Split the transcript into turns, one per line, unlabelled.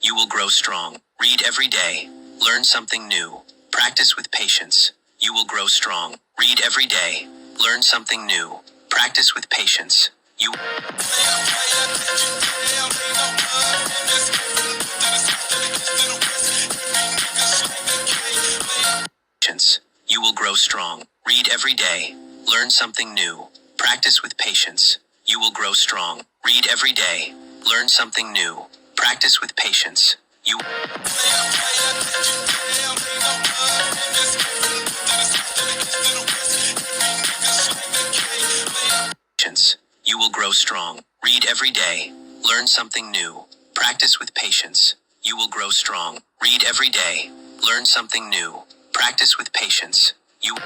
You will grow strong. Read every day. Learn something new. Practice with patience. You will grow strong. Read every day. Learn something new. Practice with patience. You You will grow strong. Read every day. Learn something new. Practice with patience. You will grow strong. Read every day. Learn something new. Practice with patience. You You will grow strong. Read every day. Learn something new. Practice with patience. You will grow strong. Read every day. Learn something new. Practice with patience. You